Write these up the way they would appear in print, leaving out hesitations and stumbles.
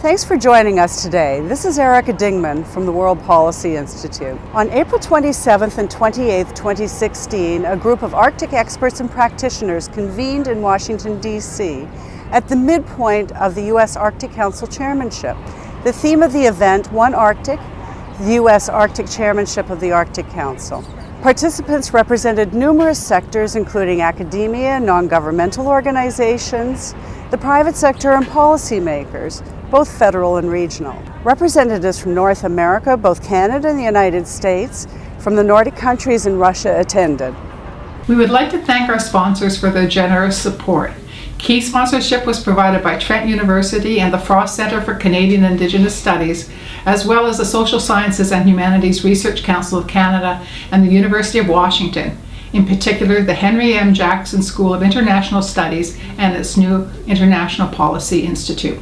Thanks for joining us today. This is Erica Dingman from the World Policy Institute. On April 27th and 28th, 2016, a group of Arctic experts and practitioners convened in Washington, D.C. at the midpoint of the U.S. Arctic Council chairmanship. The theme of the event, One Arctic, the U.S. Arctic chairmanship of the Arctic Council. Participants represented numerous sectors, including academia, non-governmental organizations, the private sector, and policymakers, both federal and regional. Representatives from North America, both Canada and the United States, from the Nordic countries and Russia attended. We would like to thank our sponsors for their generous support. Key sponsorship was provided by Trent University and the Frost Centre for Canadian Indigenous Studies, as well as the Social Sciences and Humanities Research Council of Canada and the University of Washington, in particular the Henry M. Jackson School of International Studies and its new International Policy Institute.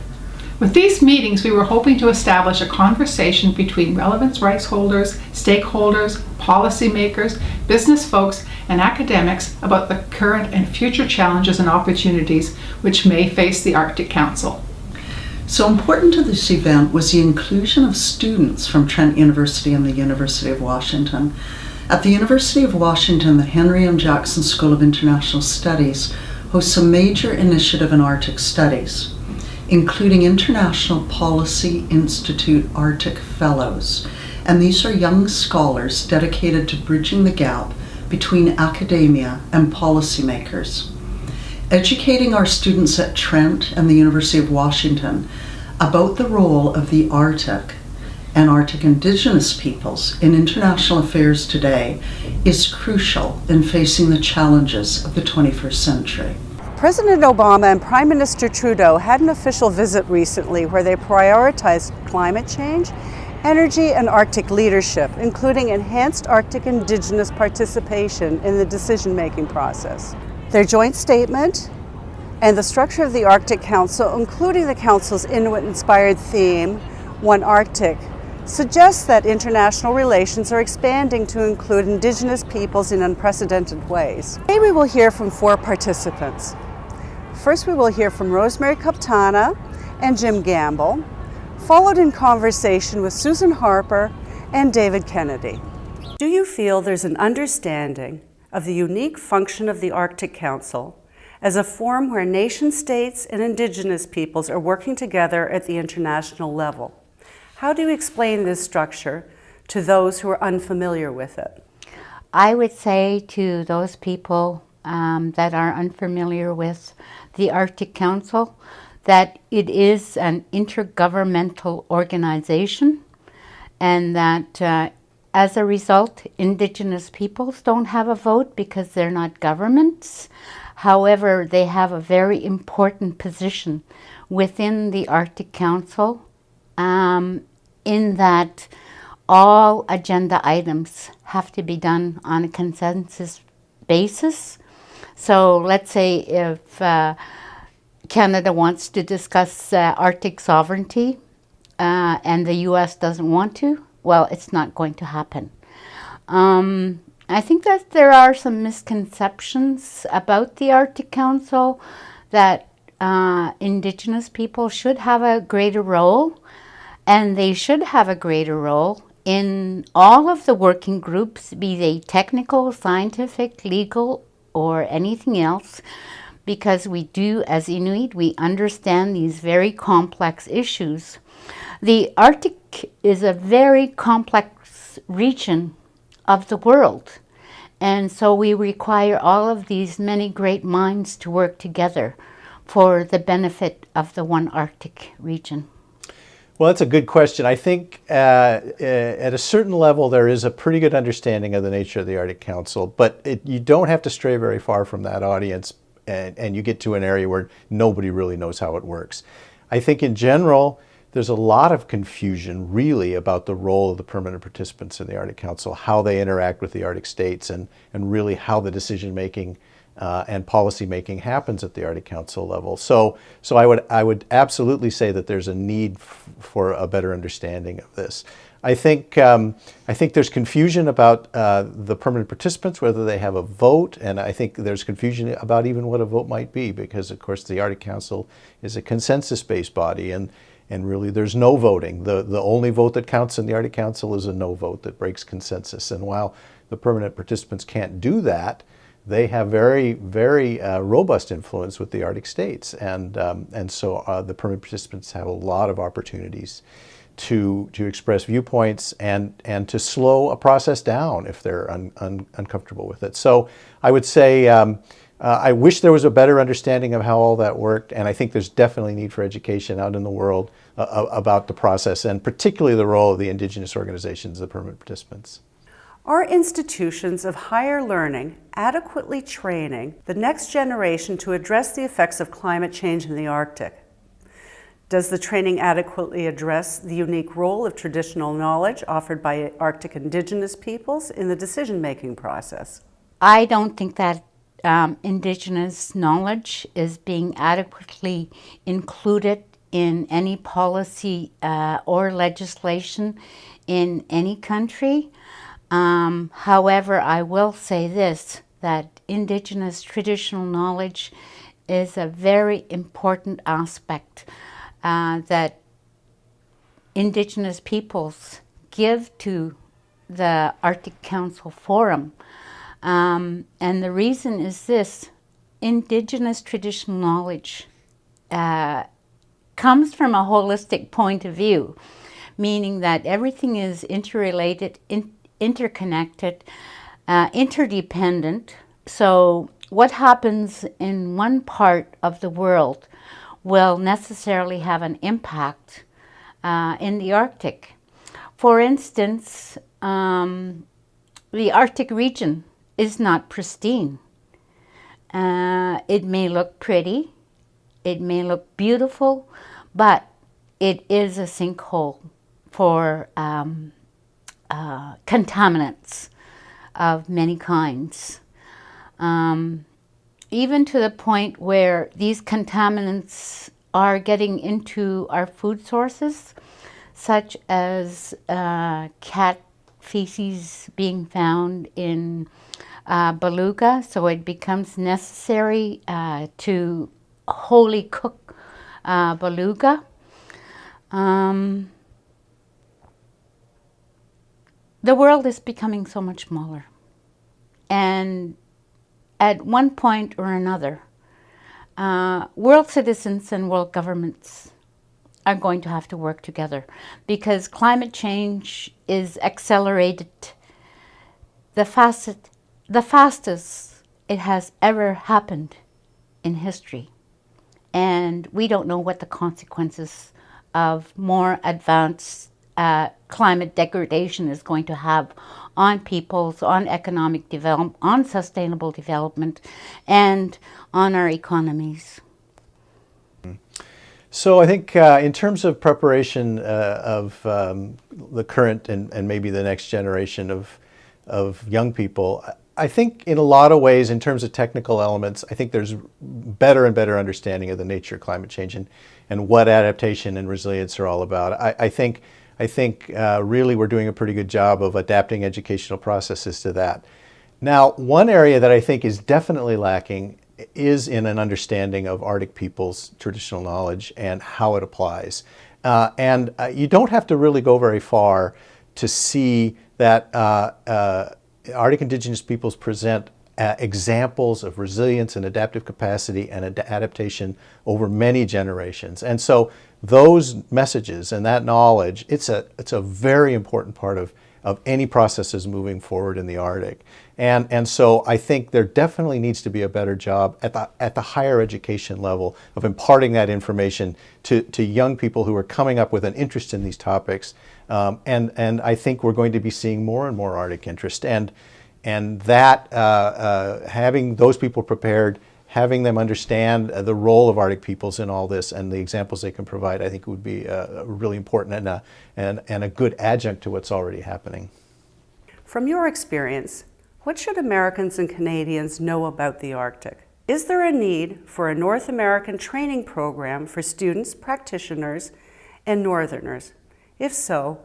With these meetings, we were hoping to establish a conversation between relevant rights holders, stakeholders, policymakers, business folks, and academics about the current and future challenges and opportunities which may face the Arctic Council. So important to this event was the inclusion of students from Trent University and the University of Washington. At the University of Washington, the Henry M. Jackson School of International Studies hosts a major initiative in Arctic studies, including International Policy Institute Arctic Fellows. And these are young scholars dedicated to bridging the gap between academia and policymakers. Educating our students at Trent and the University of Washington about the role of the Arctic and Arctic Indigenous peoples in international affairs today is crucial in facing the challenges of the 21st century. President Obama and Prime Minister Trudeau had an official visit recently where they prioritized climate change, energy, and Arctic leadership, including enhanced Arctic Indigenous participation in the decision-making process. Their joint statement and the structure of the Arctic Council, including the Council's Inuit-inspired theme, One Arctic, suggests that international relations are expanding to include Indigenous peoples in unprecedented ways. Today we will hear from 4 participants. First, we will hear from Rosemary Kaptana and Jim Gamble, followed in conversation with Susan Harper and David Kennedy. Do you feel there's an understanding of the unique function of the Arctic Council as a forum where nation states and Indigenous peoples are working together at the international level? How do you explain this structure to those who are unfamiliar with it? I would say to those people that are unfamiliar with the Arctic Council that it is an intergovernmental organization, and that as a result, Indigenous peoples don't have a vote because they're not governments. However, they have a very important position within the Arctic Council, in that all agenda items have to be done on a consensus basis. So let's say if Canada wants to discuss Arctic sovereignty and the US doesn't want to, well, it's not going to happen. I think that there are some misconceptions about the Arctic Council, that Indigenous people should have a greater role, and they should have a greater role in all of the working groups, be they technical, scientific, legal, or anything else, because we do, as Inuit, we understand these very complex issues. The Arctic is a very complex region of the world, and so we require all of these many great minds to work together for the benefit of the One Arctic region. Well, that's a good question. I think at a certain level there is a pretty good understanding of the nature of the Arctic Council, but you don't have to stray very far from that audience and you get to an area where nobody really knows how it works. I think in general there's a lot of confusion really about the role of the permanent participants in the Arctic Council, how they interact with the Arctic states, and really how the decision making and policy making happens at the Arctic Council level. So I would absolutely say that there's a need for a better understanding of this. I think there's confusion about the permanent participants, whether they have a vote, and I think there's confusion about even what a vote might be, because of course the Arctic Council is a consensus-based body, and really there's no voting. The only vote that counts in the Arctic Council is a no vote that breaks consensus. And while the permanent participants can't do that, they have very, very robust influence with the Arctic states. And so the permanent participants have a lot of opportunities to express viewpoints and to slow a process down if they're uncomfortable with it. So I would say I wish there was a better understanding of how all that worked, and I think there's definitely need for education out in the world about the process, and particularly the role of the Indigenous organizations, the permanent participants. Are institutions of higher learning adequately training the next generation to address the effects of climate change in the Arctic? Does the training adequately address the unique role of traditional knowledge offered by Arctic Indigenous peoples in the decision-making process? I don't think that Indigenous knowledge is being adequately included in any policy or legislation in any country. However, I will say this, that Indigenous traditional knowledge is a very important aspect that Indigenous peoples give to the Arctic Council Forum. And the reason is this: Indigenous traditional knowledge comes from a holistic point of view, meaning that everything is interrelated, interconnected, interdependent. So what happens in one part of the world will necessarily have an impact in the Arctic. For instance, the Arctic region is not pristine. It may look pretty, it may look beautiful, but it is a sinkhole for contaminants of many kinds. Even to the point where these contaminants are getting into our food sources, such as cat feces being found in beluga. So it becomes necessary to wholly cook beluga. The world is becoming so much smaller. And at one point or another, world citizens and world governments are going to have to work together, because climate change is accelerated the fastest it has ever happened in history. And we don't know what the consequences of more advanced climate degradation is going to have on peoples, on economic development, on sustainable development, and on our economies. So I think in terms of preparation of the current and maybe the next generation of young people, I think in a lot of ways, in terms of technical elements, I think there's better and better understanding of the nature of climate change and what adaptation and resilience are all about. I think really we're doing a pretty good job of adapting educational processes to that. Now, one area that I think is definitely lacking is in an understanding of Arctic people's traditional knowledge and how it applies. And you don't have to really go very far to see that Arctic Indigenous peoples present examples of resilience and adaptive capacity and adaptation over many generations. And so those messages and that knowledge, it's a very important part of any processes moving forward in the Arctic. And so I think there definitely needs to be a better job at the higher education level of imparting that information to young people who are coming up with an interest in these topics. And I think we're going to be seeing more and more Arctic interest. And that having those people prepared, having them understand the role of Arctic peoples in all this and the examples they can provide, I think would be really important and a good adjunct to what's already happening. From your experience, what should Americans and Canadians know about the Arctic? Is there a need for a North American training program for students, practitioners, and Northerners? If so,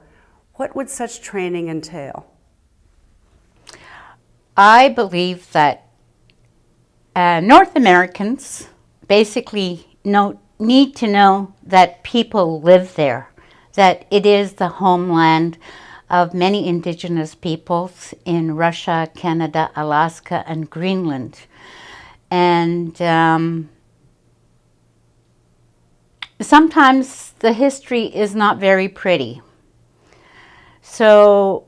what would such training entail? I believe that North Americans basically need to know that people live there, that it is the homeland of many Indigenous peoples in Russia, Canada, Alaska, and Greenland. And sometimes the history is not very pretty. So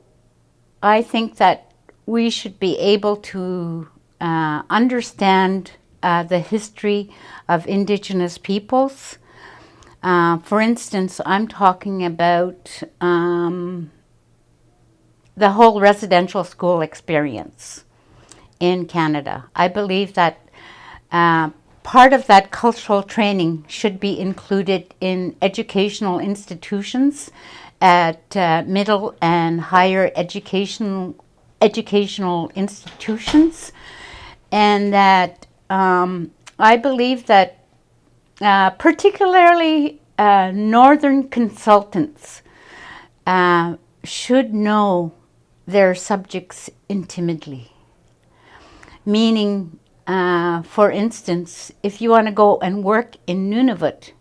I think that we should be able to understand the history of Indigenous peoples. For instance, I'm talking about the whole residential school experience in Canada. I believe that part of that cultural training should be included in educational institutions at middle and higher educational institutions, and that I believe that particularly northern consultants should know their subjects intimately. Meaning, for instance, if you want to go and work in Nunavut,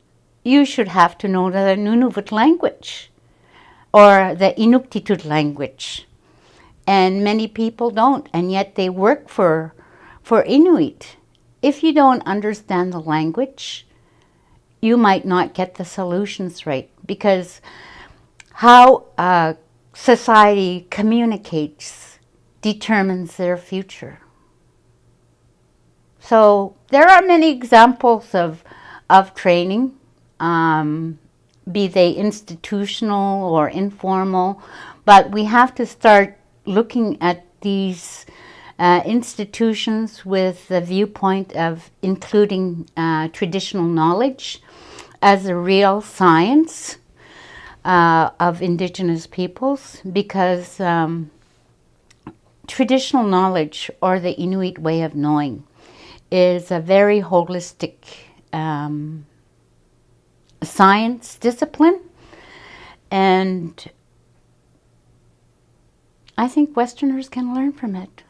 you should have to know the Nunavut language or the Inuktitut language. And many people don't, and yet they work for Inuit. If you don't understand the language, you might not get the solutions right, because how society communicates determines their future. So there are many examples of training, be they institutional or informal, but we have to start looking at these institutions with the viewpoint of including traditional knowledge as a real science of Indigenous peoples, because traditional knowledge, or the Inuit way of knowing, is a very holistic science discipline, and I think Westerners can learn from it.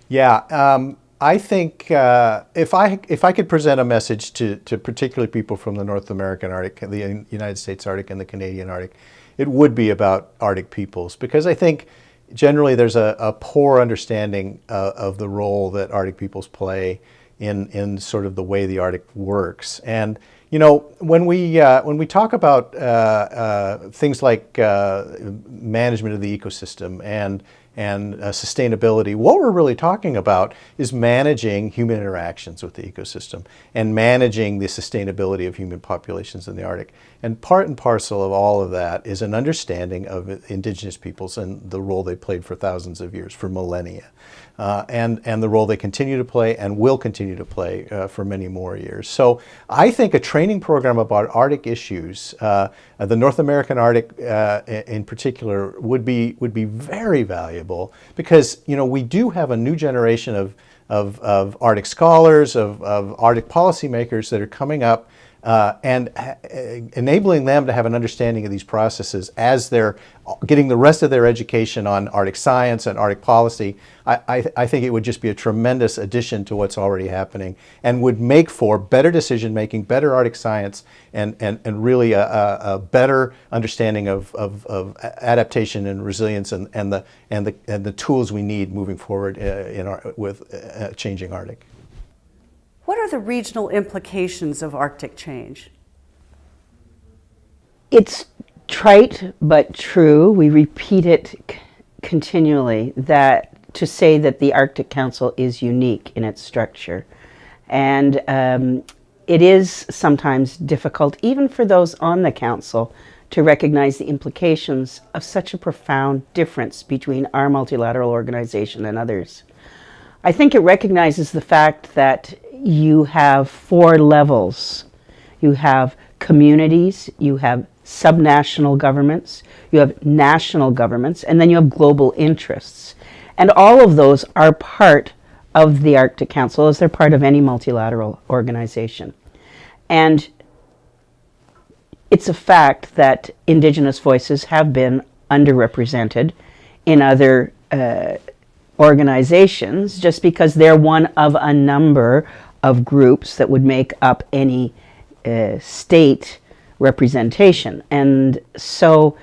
Yeah, I think if I could present a message to particularly people from the North American Arctic, the United States Arctic, and the Canadian Arctic, it would be about Arctic peoples, because I think generally there's a poor understanding of the role that Arctic peoples play in sort of the way the Arctic works. And you know, when we talk about things like management of the ecosystem and sustainability, what we're really talking about is managing human interactions with the ecosystem and managing the sustainability of human populations in the Arctic. And part and parcel of all of that is an understanding of Indigenous peoples and the role they played for thousands of years, for millennia, and the role they continue to play and will continue to play for many more years. So I think a training program about Arctic issues, the North American Arctic in particular, would be very valuable, because you know, we do have a new generation of Arctic scholars, of Arctic policymakers that are coming up, and enabling them to have an understanding of these processes as they're getting the rest of their education on Arctic science and Arctic policy. I think it would just be a tremendous addition to what's already happening, and would make for better decision making, better Arctic science, and really a better understanding of adaptation and resilience and the tools we need moving forward with changing Arctic. What are the regional implications of Arctic change? It's trite but true. We repeat it continually, that to say that the Arctic Council is unique in its structure. And it is sometimes difficult, even for those on the council, to recognize the implications of such a profound difference between our multilateral organization and others. I think it recognizes the fact that you have 4 levels. You have communities, you have subnational governments, you have national governments, and then you have global interests. And all of those are part of the Arctic Council, as they're part of any multilateral organization. And it's a fact that Indigenous voices have been underrepresented in other organizations, just because they're one of a number of groups that would make up any state representation. And so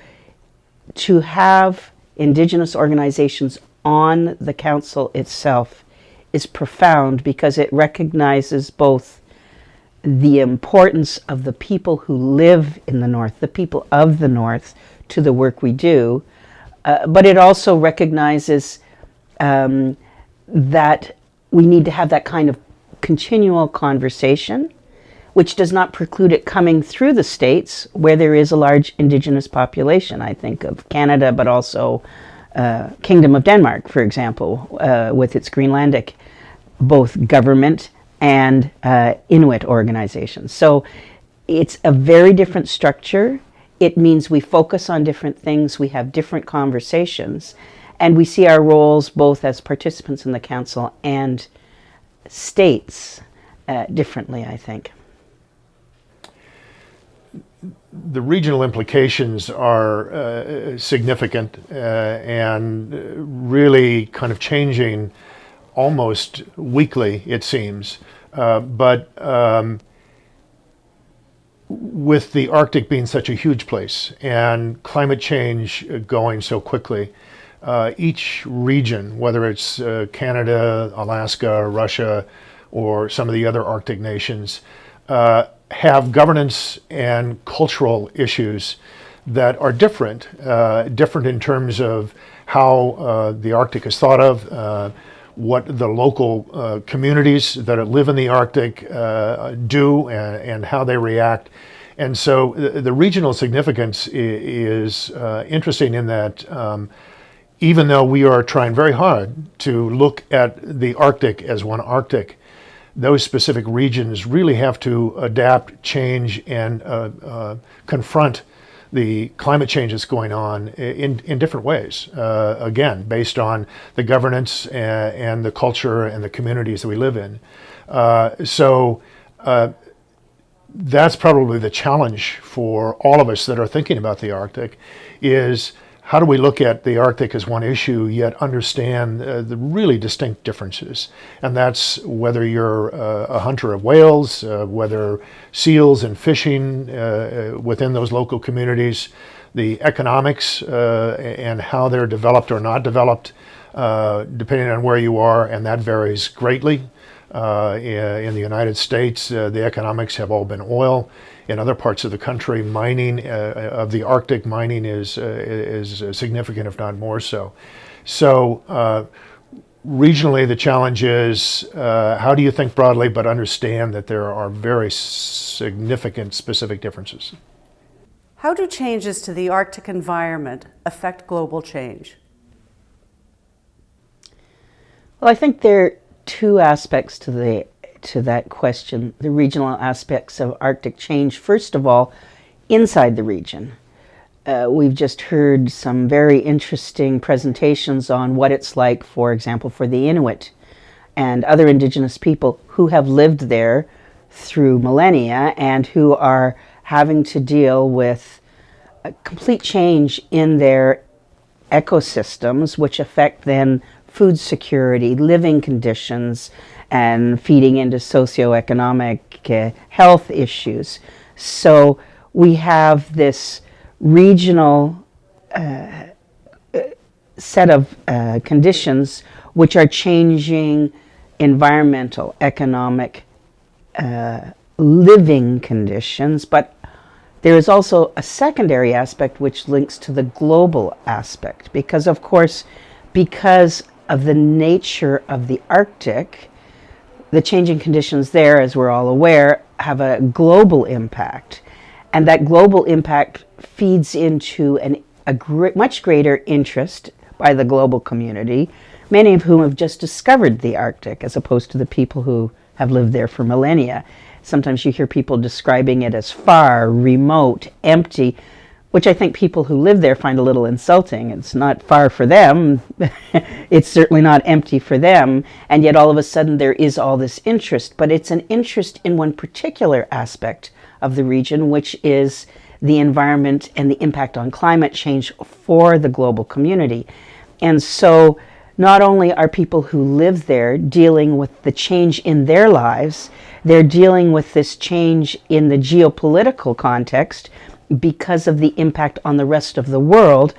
to have Indigenous organizations on the council itself is profound, because it recognizes both the importance of the people who live in the North, the people of the North, to the work we do, but it also recognizes that we need to have that kind of continual conversation, which does not preclude it coming through the states where there is a large Indigenous population. I think of Canada, but also Kingdom of Denmark, for example, with its Greenlandic, both government and Inuit organizations. So it's a very different structure. It means we focus on different things, we have different conversations, and we see our roles both as participants in the council and states differently, I think. The regional implications are significant and really kind of changing almost weekly, it seems. But with the Arctic being such a huge place and climate change going so quickly, each region, whether it's Canada, Alaska, Russia, or some of the other Arctic nations, have governance and cultural issues that are different in terms of how the Arctic is thought of, what the local communities that live in the Arctic do, and how they react. And so the regional significance is interesting in that even though we are trying very hard to look at the Arctic as one Arctic, those specific regions really have to adapt, change, and confront the climate change that's going on in different ways, again, based on the governance and the culture and the communities that we live in. So that's probably the challenge for all of us that are thinking about the Arctic, is how do we look at the Arctic as one issue, yet understand the really distinct differences? And that's whether you're a hunter of whales, whether seals and fishing within those local communities, the economics and how they're developed or not developed, depending on where you are, and that varies greatly. In the United States, the economics have all been oil. In other parts of the country, mining of the Arctic, mining is significant, if not more so. So regionally, the challenge is how do you think broadly, but understand that there are very significant specific differences. How do changes to the Arctic environment affect global change? Well, I think there are two aspects to that question, the regional aspects of Arctic change. First of all, inside the region. We've just heard some very interesting presentations on what it's like, for example, for the Inuit and other Indigenous people who have lived there through millennia and who are having to deal with a complete change in their ecosystems, which affect then food security, living conditions, and feeding into socioeconomic health issues. So we have this regional set of conditions which are changing environmental, economic, living conditions, but there is also a secondary aspect which links to the global aspect, because of course, because of the nature of the Arctic, the changing conditions there, as we're all aware, have a global impact. And that global impact feeds into a much greater interest by the global community, many of whom have just discovered the Arctic, as opposed to the people who have lived there for millennia. Sometimes you hear people describing it as far, remote, empty, which I think people who live there find a little insulting. It's not far for them. It's certainly not empty for them. And yet all of a sudden there is all this interest. But it's an interest in one particular aspect of the region, which is the environment and the impact on climate change for the global community. And so not only are people who live there dealing with the change in their lives, they're dealing with this change in the geopolitical context because of the impact on the rest of the world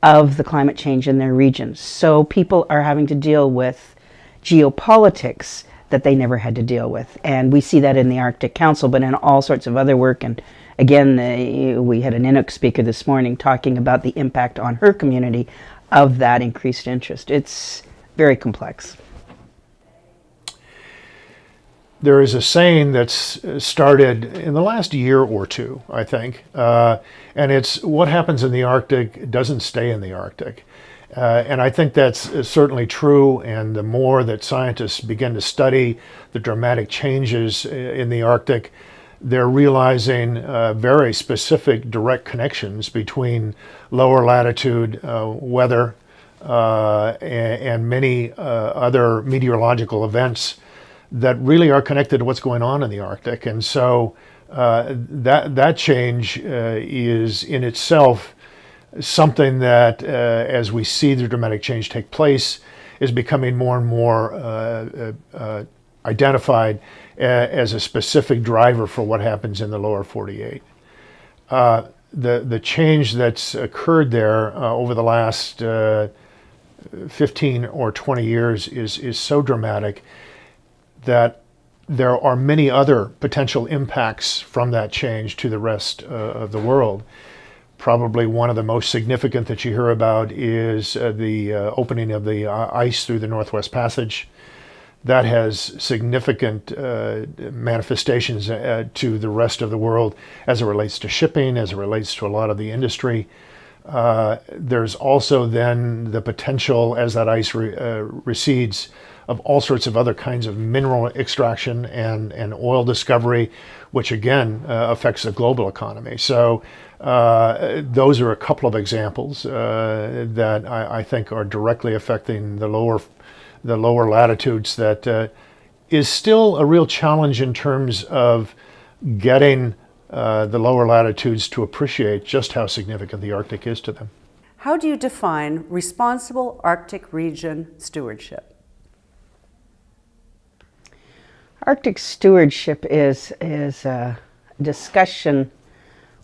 of the climate change in their regions. So people are having to deal with geopolitics that they never had to deal with. And we see that in the Arctic Council, but in all sorts of other work. And again, we had an Inuk speaker this morning talking about the impact on her community of that increased interest. It's very complex. There is a saying that's started in the last year or two, I think, and it's what happens in the Arctic doesn't stay in the Arctic. And I think that's certainly true, and the more that scientists begin to study the dramatic changes in the Arctic, they're realizing very specific direct connections between lower latitude weather and many other meteorological events that really are connected to what's going on in the Arctic. And so that change is in itself something that, as we see the dramatic change take place, is becoming more and more identified as a specific driver for what happens in the lower 48. The change that's occurred there over the last 15 or 20 years is so dramatic that there are many other potential impacts from that change to the rest of the world. Probably one of the most significant that you hear about is the opening of the ice through the Northwest Passage. That has significant manifestations to the rest of the world as it relates to shipping, as it relates to a lot of the industry. There's also then the potential, as that ice recedes, of all sorts of other kinds of mineral extraction and oil discovery, which again affects the global economy. So those are a couple of examples that I think are directly affecting the lower latitudes. That is still a real challenge in terms of getting the lower latitudes to appreciate just how significant the Arctic is to them. How do you define responsible Arctic region stewardship? Arctic stewardship is a discussion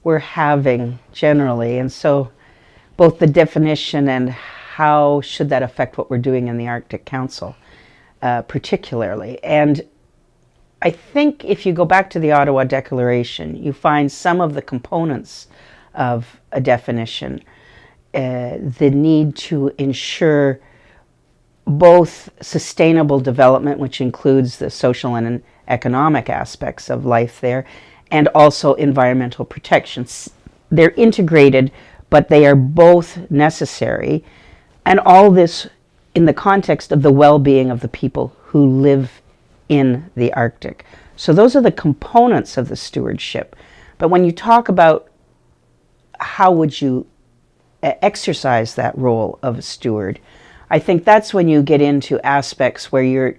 we're having generally, and so both the definition and how should that affect what we're doing in the Arctic Council particularly. And I think if you go back to the Ottawa Declaration, you find some of the components of a definition, the need to ensure both sustainable development, which includes the social and economic aspects of life there, and also environmental protections. They're integrated, but they are both necessary, and all this in the context of the well-being of the people who live in the Arctic. So those are the components of the stewardship. But when you talk about how would you exercise that role of a steward, I think that's when you get into aspects where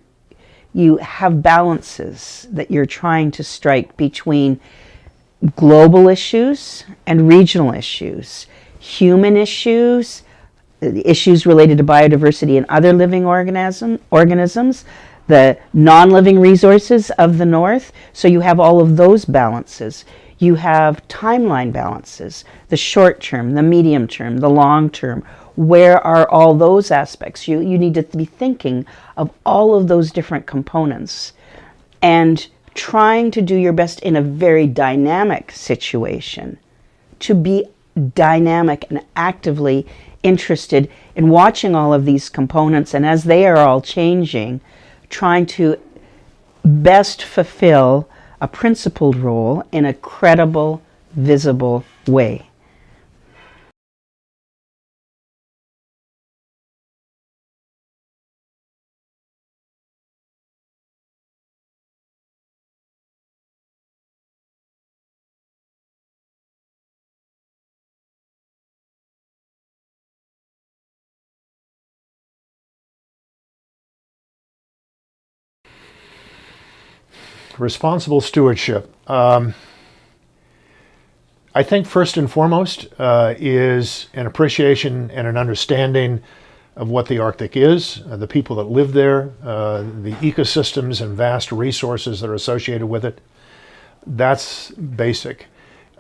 you have balances that you're trying to strike between global issues and regional issues, human issues, issues related to biodiversity and other living organisms, the non-living resources of the North. So you have all of those balances. You have timeline balances, the short term, the medium term, the long term. Where are all those aspects? You need to be thinking of all of those different components and trying to do your best in a very dynamic situation to be dynamic and actively interested in watching all of these components, and as they are all changing, trying to best fulfill a principled role in a credible, visible way. Responsible stewardship. I think first and foremost is an appreciation and an understanding of what the Arctic is, the people that live there, the ecosystems and vast resources that are associated with it. That's basic.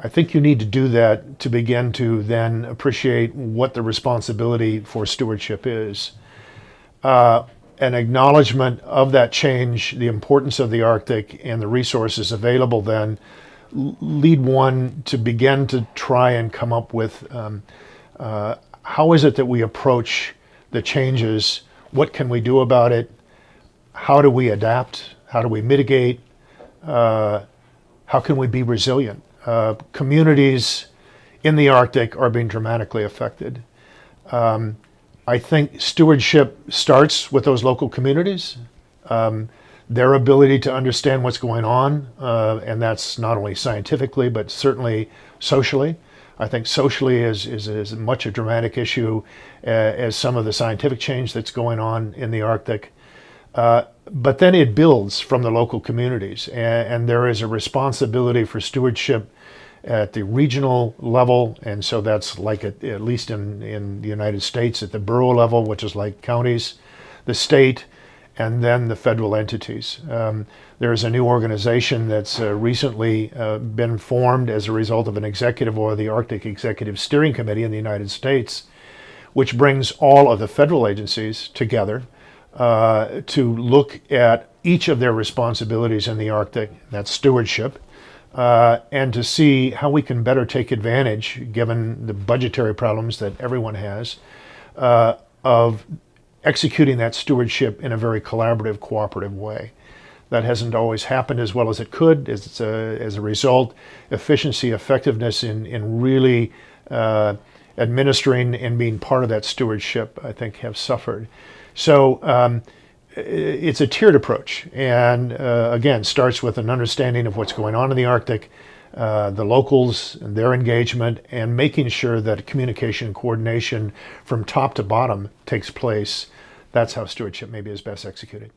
I think you need to do that to begin to then appreciate what the responsibility for stewardship is. An acknowledgement of that change, the importance of the Arctic and the resources available then lead one to begin to try and come up with how is it that we approach the changes? What can we do about it? How do we adapt? How do we mitigate? How can we be resilient? Communities in the Arctic are being dramatically affected. I think stewardship starts with those local communities, their ability to understand what's going on, and that's not only scientifically, but certainly socially. I think socially is as much a dramatic issue as some of the scientific change that's going on in the Arctic. But then it builds from the local communities, and there is a responsibility for stewardship at the regional level, and so that's like at least in the United States at the borough level, which is like counties, the state, and then the federal entities. There's a new organization that's recently been formed as a result of an executive order, the Arctic Executive Steering Committee in the United States, which brings all of the federal agencies together to look at each of their responsibilities in the Arctic, that's stewardship, and to see how we can better take advantage, given the budgetary problems that everyone has, of executing that stewardship in a very collaborative, cooperative way. That hasn't always happened as well as it could. As a result, efficiency, effectiveness in really administering and being part of that stewardship, I think, have suffered. So it's a tiered approach, and again, starts with an understanding of what's going on in the Arctic, the locals and their engagement, and making sure that communication and coordination from top to bottom takes place. That's how stewardship maybe is best executed.